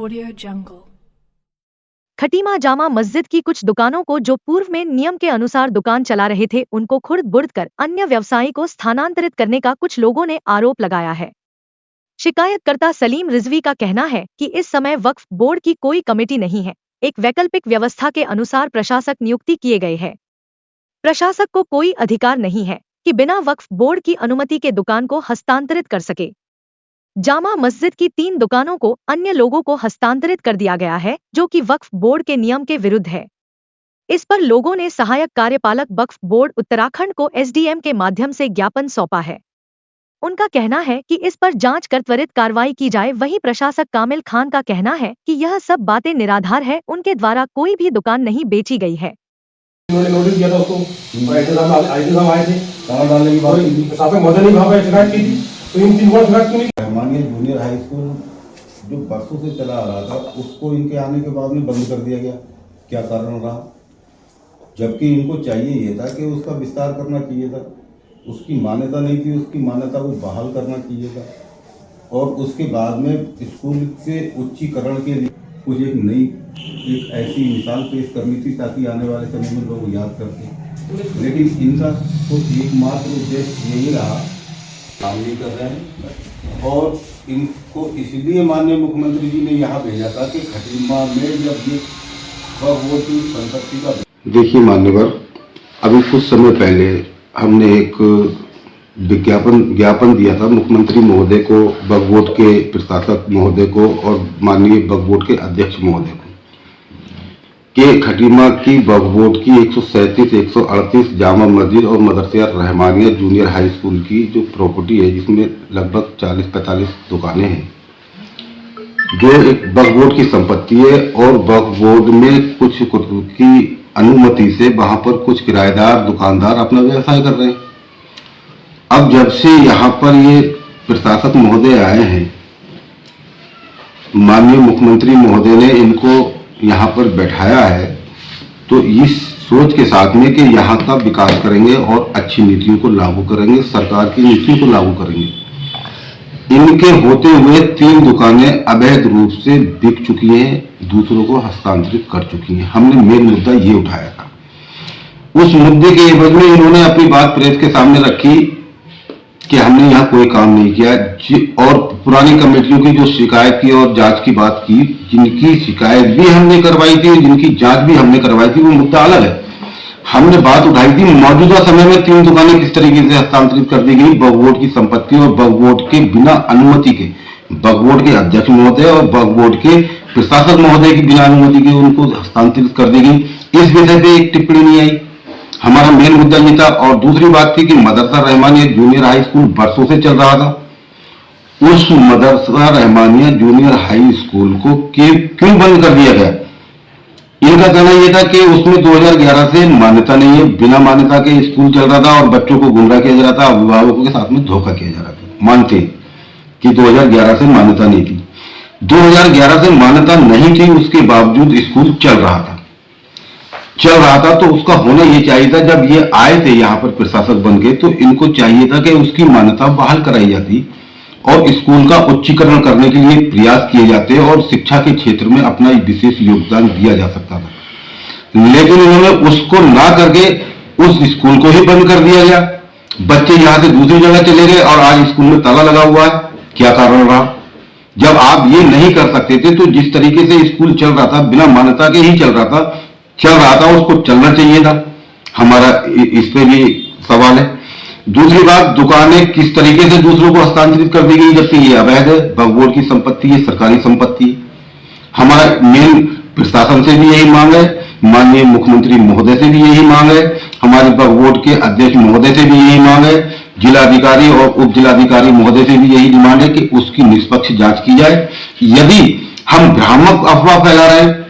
Audio Jungle. Khatima Jama Masjid की कुछ दुकानों को जो पूर्व में नियम के अनुसार दुकान चला रहे थे उनको खुर्द बुर्द कर अन्य व्यवसायी को स्थानांतरित करने का कुछ लोगों ने आरोप लगाया है। शिकायतकर्ता सलीम रिजवी का कहना है कि इस समय वक्फ बोर्ड की कोई कमेटी नहीं है, एक वैकल्पिक व्यवस्था के अनुसार प्रशासक नियुक्ति किए गए हैं। प्रशासक को कोई अधिकार नहीं है कि बिना वक्फ बोर्ड की अनुमति के दुकान को हस्तांतरित कर सके। जामा मस्जिद की 3 दुकानों को अन्य लोगों को हस्तांतरित कर दिया गया है, जो कि वक्फ बोर्ड के नियम के विरुद्ध है। इस पर लोगों ने सहायक कार्यपालक वक्फ बोर्ड उत्तराखंड को एसडीएम के माध्यम से ज्ञापन सौंपा है। उनका कहना है कि इस पर जांच कर त्वरित कार्रवाई की जाए। वहीं प्रशासक कामिल खान का कहना है कि यह सब बातें निराधार है, उनके द्वारा कोई भी दुकान नहीं बेची गई है। उन्होंने नोटिस दिया था उसको, आईटी साहब आए थे, ताला डालने की बात की, प्रशासक महोदय ने वहाँ पर शिकायत की थी, तो इन 3 बार शिकायत क्यों नहीं? रहमानिया जूनियर हाई स्कूल जो बरसों से चला आ रहा था उसको इनके आने के बाद में बंद कर दिया गया। क्या कारण रहा? जबकि इनको चाहिए ये था कि उसका विस्तार करना चाहिए था, उसकी मान्यता नहीं थी, उसकी मान्यता को बहाल करना चाहिए था और उसके बाद में स्कूल के उच्चीकरण के लिए कुछ एक ऐसी मिसाल पेश करनी थी ताकि आने वाले समय में लोग याद करते। लेकिन इनका तो एकमात्र उद्देश्य यही रहा, काम नहीं कर रहे हैं और इनको इसलिए माननीय मुख्यमंत्री जी ने यहाँ भेजा था कि खटीमा में जब ये वो की संपत्ति का। देखिए मान्यवर, अभी कुछ समय पहले हमने एक ज्ञापन दिया था मुख्यमंत्री महोदय को, वक्फ बोर्ड के प्रशासक महोदय को और माननीय वक्फ बोर्ड के अध्यक्ष महोदय को कि खटीमा की वक्फ बोर्ड की 137, 138 जामा मस्जिद और मदरसा रहमानिया जूनियर हाई स्कूल की जो प्रॉपर्टी है, जिसमें लगभग 40-45 दुकानें हैं, जो एक वक्फ बोर्ड की संपत्ति है और वक्फ बोर्ड में कुछ की अनुमति से वहां पर कुछ किराएदार दुकानदार अपना व्यवसाय कर रहे हैं। अब जब से यहाँ पर ये प्रशासक महोदय आए हैं, माननीय मुख्यमंत्री महोदय ने इनको यहाँ पर बैठाया है, तो इस सोच के साथ में कि यहाँ का विकास करेंगे और अच्छी नीतियों को लागू करेंगे, सरकार की नीतियों को लागू करेंगे। इनके होते हुए 3 दुकानें अवैध रूप से बिक चुकी हैं, दूसरों को हस्तांतरित कर चुकी हैं। हमने मेन मुद्दा ये उठाया था। उस मुद्दे के एवज में इन्होंने अपनी बात प्रेस के सामने रखी कि हमने यहाँ कोई काम नहीं किया और पुरानी कमेटियों की जो शिकायत की और जांच की बात की, जिनकी शिकायत भी हमने करवाई थी, जिनकी जांच भी हमने करवाई थी, वो मुद्दा अलग है। हमने बात उठाई थी मौजूदा समय में 3 दुकानें किस तरीके से हस्तांतरित कर दी गई, वक्फ बोर्ड की संपत्ति और वक्फ बोर्ड के बिना अनुमति के, वक्फ बोर्ड के अध्यक्ष महोदय और वक्फ बोर्ड के प्रशासक महोदय की बिना अनुमति के उनको हस्तांतरित कर दी गई। इस विषय पे एक टिप्पणी नहीं आई। हमारा मेन मुद्दा ये था। और दूसरी बात थी कि मदरसा रहमानिया जूनियर हाई स्कूल बरसों से चल रहा था, उस मदरसा रहमानिया जूनियर हाई स्कूल को क्यों बंद कर दिया गया? इनका कहना यह था कि उसमें 2011 से मान्यता नहीं है, बिना मान्यता के स्कूल चल रहा था और बच्चों को गुमराह किया जा रहा था, अभिभावकों के साथ में धोखा किया जा रहा था। मानते कि 2011 से मान्यता नहीं थी, 2011 से मान्यता नहीं थी, उसके बावजूद स्कूल चल रहा था। तो उसका होना ये चाहिए था, जब ये आए थे यहाँ पर प्रशासक बन के, तो इनको चाहिए था कि उसकी मान्यता बहाल कराई जाती और स्कूल का उच्चीकरण करने के लिए प्रयास किए जाते और शिक्षा के क्षेत्र में अपना विशेष योगदान दिया जा सकता था। लेकिन उन्होंने उसको ना करके उस स्कूल को ही बंद कर दिया गया। बच्चे यहाँ से दूसरी जगह चले गए और आज स्कूल में ताला लगा हुआ है। क्या कारण रहा? जब आप ये नहीं कर सकते थे तो जिस तरीके से स्कूल चल रहा था, बिना मान्यता के ही चल रहा था, उसको चलना चाहिए था। हमारा इस पे भी सवाल है। दूसरी बात, दुकानें किस तरीके से दूसरों को हस्तांतरित कर दी गई, जबकि ये अवैध है, वक्फ बोर्ड की संपत्ति है, सरकारी संपत्ति है। हमारा मेन प्रशासन से भी यही मांग है, माननीय मुख्यमंत्री महोदय से भी यही मांग है, हमारे वक्फ बोर्ड के अध्यक्ष महोदय से भी यही मांग है, जिलाधिकारी और उप जिलाधिकारी महोदय से भी यही डिमांड है कि उसकी निष्पक्ष जांच की जाए। यदि हम भ्रामक अफवाह फैला रहे हैं,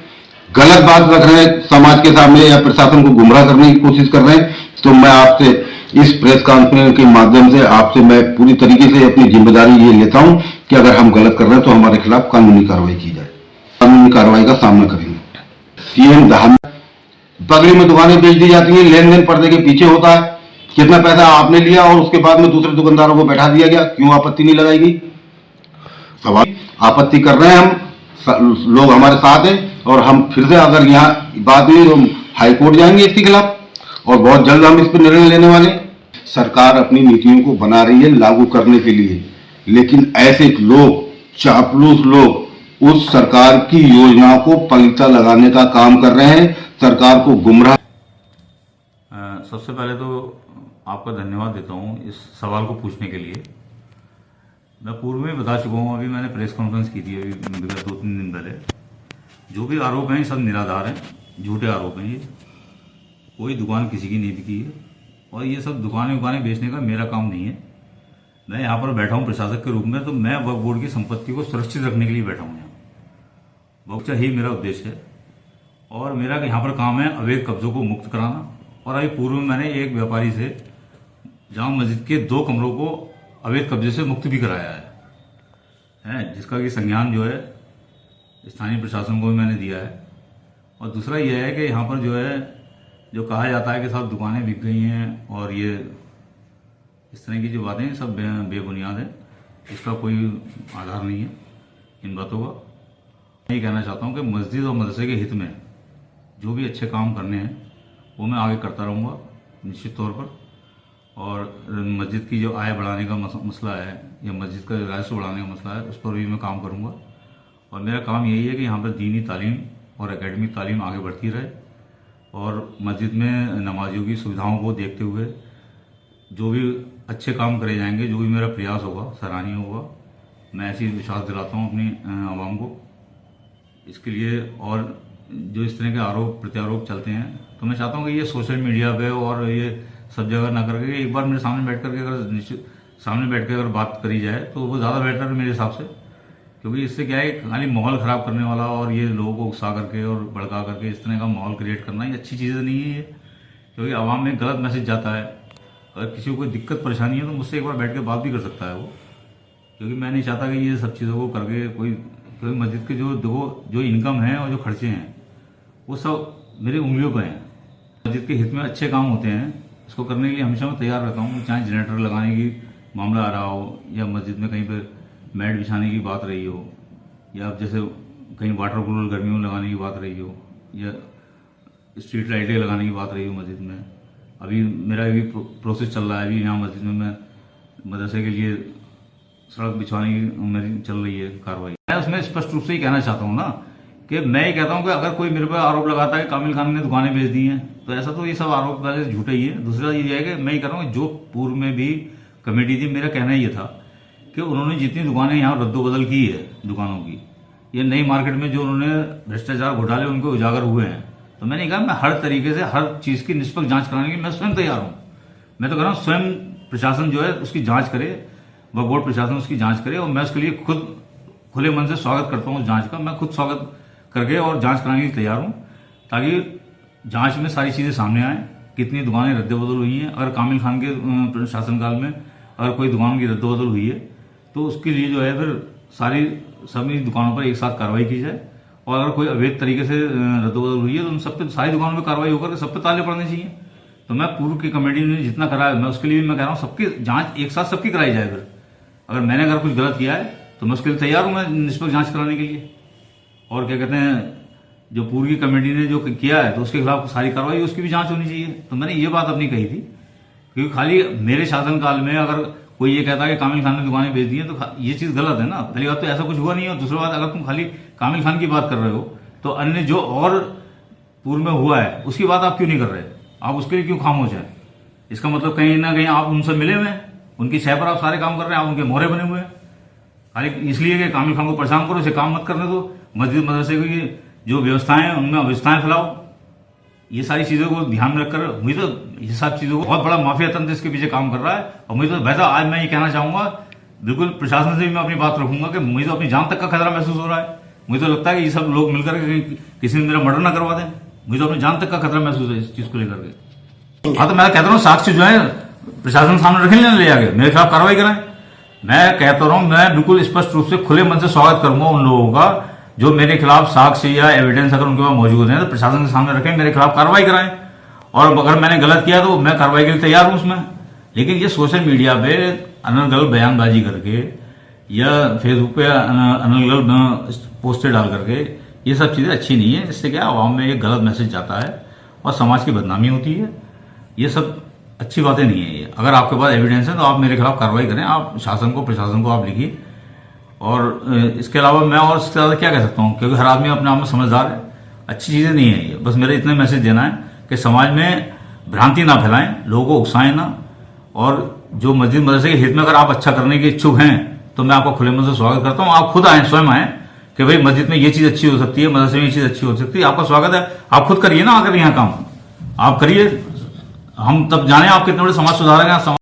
गलत बात रख रहे हैं समाज के सामने या प्रशासन को गुमराह करने की कोशिश कर रहे हैं, तो मैं आपसे इस प्रेस कॉन्फ्रेंस के माध्यम से आपसे मैं पूरी तरीके से अपनी जिम्मेदारी ये लेता हूं कि अगर हम गलत कर रहे हैं तो हमारे खिलाफ कानूनी कार्रवाई की जाए, कानूनी कार्रवाई का सामना करेंगे। सीएम दहान बगली में दुकानें बेच दी जाती है, लेन देन पर्दे के पीछे होता है। कितना पैसा आपने लिया और उसके बाद में दूसरे दुकानदारों को बैठा दिया गया, क्यों आपत्ति नहीं लगाई गई? सवाल आपत्ति कर रहे हैं हम लोग हमारे साथ हैं और हम फिर से अगर यहाँ बात हुई तो हाई कोर्ट जाएंगे इसके खिलाफ और बहुत जल्द हम इस पर निर्णय लेने वाले हैं। सरकार अपनी नीतियों को बना रही है लागू करने के लिए, लेकिन ऐसे लोग, चापलूस लोग उस सरकार की योजनाओं को पलीता लगाने का काम कर रहे हैं, सरकार को गुमराह। सबसे पहले तो आपका धन्यवाद देता हूं इस सवाल को पूछने के लिए। मैं पूर्व में बता चुका हूं, अभी मैंने प्रेस कॉन्फ्रेंस की थी अभी विगत 2-3 दिन पहले। जो भी आरोप हैं सब निराधार हैं, झूठे आरोप हैं। ये कोई दुकान किसी की नहीं बिकी है और ये सब दुकानें बेचने का मेरा काम नहीं है। मैं यहाँ पर बैठा हूँ प्रशासक के रूप में, तो मैं वक्फ बोर्ड की संपत्ति को सुरक्षित रखने के लिए बैठा हूँ यहाँ। वक्फ ही मेरा उद्देश्य है और मेरा यहाँ पर काम है अवैध कब्जों को मुक्त कराना। और अभी पूर्व में मैंने एक व्यापारी से जामा मस्जिद के 2 कमरों को अवैध कब्जे से मुक्त भी कराया है, जिसका कि संज्ञान जो है स्थानीय प्रशासन को भी मैंने दिया है। और दूसरा यह है कि यहाँ पर जो कहा जाता है कि सब दुकानें बिक गई हैं और ये इस तरह की जो बातें सब बेबुनियाद है, इसका कोई आधार नहीं है इन बातों का। मैं ये कहना चाहता हूँ कि मस्जिद और मदरसे के हित में जो भी अच्छे काम करने हैं वो मैं आगे करता रहूँगा निश्चित तौर पर। और मस्जिद की जो आय बढ़ाने का मसला है या मस्जिद का राजस्व बढ़ाने का मसला है, उस पर भी मैं काम करूँगा। और मेरा काम यही है कि यहाँ पर दीनी तालीम और एकेडमिक तालीम आगे बढ़ती रहे और मस्जिद में नमाजियों की सुविधाओं को देखते हुए जो भी अच्छे काम करे जाएंगे, जो भी मेरा प्रयास होगा सराहनीय होगा। मैं ऐसी विश्वास दिलाता हूँ अपनी आवाम को। इसके लिए और जो इस तरह के आरोप प्रत्यारोप चलते हैं, तो मैं चाहता हूँ कि ये सोशल मीडिया पे और ये सब जगह ना करके एक बार मेरे सामने बैठ करके अगर निश्चित सामने बैठ के अगर बात करी जाए तो वो ज़्यादा बेहतर है मेरे हिसाब से। क्योंकि इससे क्या है, खाली माहौल ख़राब करने वाला और ये लोगों को उकसा करके और भड़का करके इस तरह का माहौल क्रिएट करना ये अच्छी चीज़ नहीं है ये। क्योंकि आवाम में गलत मैसेज जाता है। अगर किसी को कोई दिक्कत परेशानी है तो मुझसे एक बार बैठ के बात भी कर सकता है वो। क्योंकि मैं नहीं चाहता कि ये सब चीज़ों को करके क्योंकि मस्जिद के जो इनकम है और जो खर्चे हैं वो सब मेरी उंगलियों पर हैं। मस्जिद के हित में अच्छे काम होते हैं, इसको करने के लिए हमेशा मैं तैयार रहता हूँ। चाहे जनरेटर लगाने की मामला आ रहा हो या मस्जिद में कहीं पर मैट बिछाने की बात रही हो या जैसे कहीं वाटर कूलर गर्मियों में लगाने की बात रही हो या स्ट्रीट लाइटें लगाने की बात रही हो मस्जिद में। अभी मेरा भी प्रोसेस चल रहा है। अभी यहाँ मस्जिद में मैं मदरसे के लिए सड़क बिछवाने की मेरी चल रही है कार्रवाई। मैं उसमें स्पष्ट रूप से ही कहना चाहता हूँ ना कि मैं ये कहता हूँ कि अगर कोई मेरे पर आरोप लगाता है कि कामिल खान ने दुकानें बेच दी हैं, तो ऐसा तो ये सब आरोप पहले झूठे ही है। दूसरा ये है कि मैं ये कह रहा हूँ जो पूर्व में भी कमेटी थी, मेरा कहना ये था कि उन्होंने जितनी दुकानें यहाँ रद्दोबदल की है दुकानों की, ये नई मार्केट में जो उन्होंने भ्रष्टाचार घोटाले उनको उजागर हुए हैं, तो मैंने कहा मैं हर तरीके से हर चीज़ की निष्पक्ष जांच कराने की मैं स्वयं तैयार हूँ। मैं तो कह रहा हूँ स्वयं प्रशासन जो है उसकी जांच करे, वक्फ बोर्ड प्रशासन उसकी जांच करे और मैं उसके लिए खुद खुले मन से स्वागत करता हूँ उस जांच का। मैं खुद स्वागत करके और जांच कराने के लिए तैयार हूँ ताकि जांच में सारी चीज़ें सामने आए, कितनी दुकानें रद्दबदल हुई हैं। अगर कामिल खान के शासनकाल में अगर कोई दुकान की रद्दबदल हुई है तो उसके लिए जो है फिर सभी दुकानों पर एक साथ कार्रवाई की जाए। और अगर कोई अवैध तरीके से रद्दबदल हुई है तो उन सब पे सारी दुकानों पर कार्रवाई होकर सब पे ताले पड़ने चाहिए। तो मैं पूर्व की कमेटी ने जितना करा है मैं उसके लिए मैं कह रहा हूँ सबकी जांच एक साथ सबकी कराई जाए। फिर अगर मैंने अगर कुछ गलत किया है तो मैं उसके लिए तैयार हूँ, मैं निष्पक्ष जांच कराने के लिए। और क्या कहते हैं, जो पूर्व की कमेटी ने जो किया है तो उसके खिलाफ सारी कार्रवाई उसकी भी जांच होनी चाहिए। तो मैंने ये बात अपनी कही थी क्योंकि खाली मेरे शासनकाल में अगर कोई ये कहता है कि कामिल खान ने दुकानें बेच दी हैं तो ये चीज़ गलत है ना। पहली बात तो ऐसा कुछ हुआ नहीं है। दूसरी बात, अगर तुम खाली कामिल खान की बात कर रहे हो तो अन्य जो और पूर्व में हुआ है उसकी बात आप क्यों नहीं कर रहे? आप उसके लिए क्यों खामोश हैं? इसका मतलब कहीं ना कहीं आप उनसे मिले हुए हैं, उनकी छह पर आप सारे काम कर रहे हैं, आप उनके मोहरे बने हुए हैं। खाली इसलिए कि कामिल खान को परेशान करो, इसे काम मत करने दो। मस्जिद मदरसे की जो व्यवस्थाएं हैं उनमें अव्यवस्थाएं फैलाओ। ये सारी चीज़ों को ध्यान में रखकर मुझे तो ये सब चीज़ों को बहुत बड़ा माफिया तंत्र इसके पीछे काम कर रहा है। और मुझे तो वैसा आज मैं ये कहना चाहूँगा, बिल्कुल प्रशासन से भी मैं अपनी बात रखूंगा कि मुझे तो अपनी जान तक का खतरा महसूस हो रहा है। मुझे तो लगता है कि ये सब लोग मिलकर किसी ने मेरा मर्डर ना करवा दें। मुझे तो अपनी जान तक का खतरा महसूस है इस चीज़ को लेकर के। हाँ, तो मैं कहता हूँ साक्ष्य जो है प्रशासन सामने रखे, ले आगे मेरे खिलाफ कार्रवाई कराएं। मैं कहता रहा हूँ, मैं बिल्कुल स्पष्ट रूप से खुले मन से स्वागत करूंगा उन लोगों का जो मेरे खिलाफ साक्ष्य या एविडेंस अगर उनके पास मौजूद है तो प्रशासन के सामने रखें, मेरे खिलाफ कार्रवाई कराएं। और अगर मैंने गलत किया तो मैं कार्रवाई के लिए तैयार हूं उसमें। लेकिन ये सोशल मीडिया पे अनर्गल बयानबाजी करके या फेसबुक पे अनर्गल पोस्टर डाल करके, ये सब चीज़ें अच्छी नहीं है। इससे क्या आवाम में एक गलत मैसेज जाता है और समाज की बदनामी होती है। ये सब अच्छी बातें नहीं है ये। अगर आपके पास एविडेंस है तो आप मेरे खिलाफ कार्रवाई करें, आप शासन को, प्रशासन को आप लिखिए। और इसके अलावा मैं और इससे ज़्यादा क्या कह सकता हूँ, क्योंकि हर आदमी अपने आप में समझदार है। अच्छी चीज़ें नहीं है ये। बस मेरे इतने मैसेज देना है कि समाज में भ्रांति ना फैलाएं, लोगों को उकसाएं ना। और जो मस्जिद मदरसे के हित में अगर आप अच्छा करने के इच्छुक हैं तो मैं आपका खुले मन से स्वागत करता हूँ। आप खुद आए, स्वयं आए कि भाई मस्जिद में ये चीज़ अच्छी हो सकती है, मदरसे में ये चीज़ अच्छी हो सकती है। आपका स्वागत है, आप खुद करिए ना, आकर यहाँ काम आप करिए। हम तब जाने आप कितने बड़े समाज सुधारक हैं।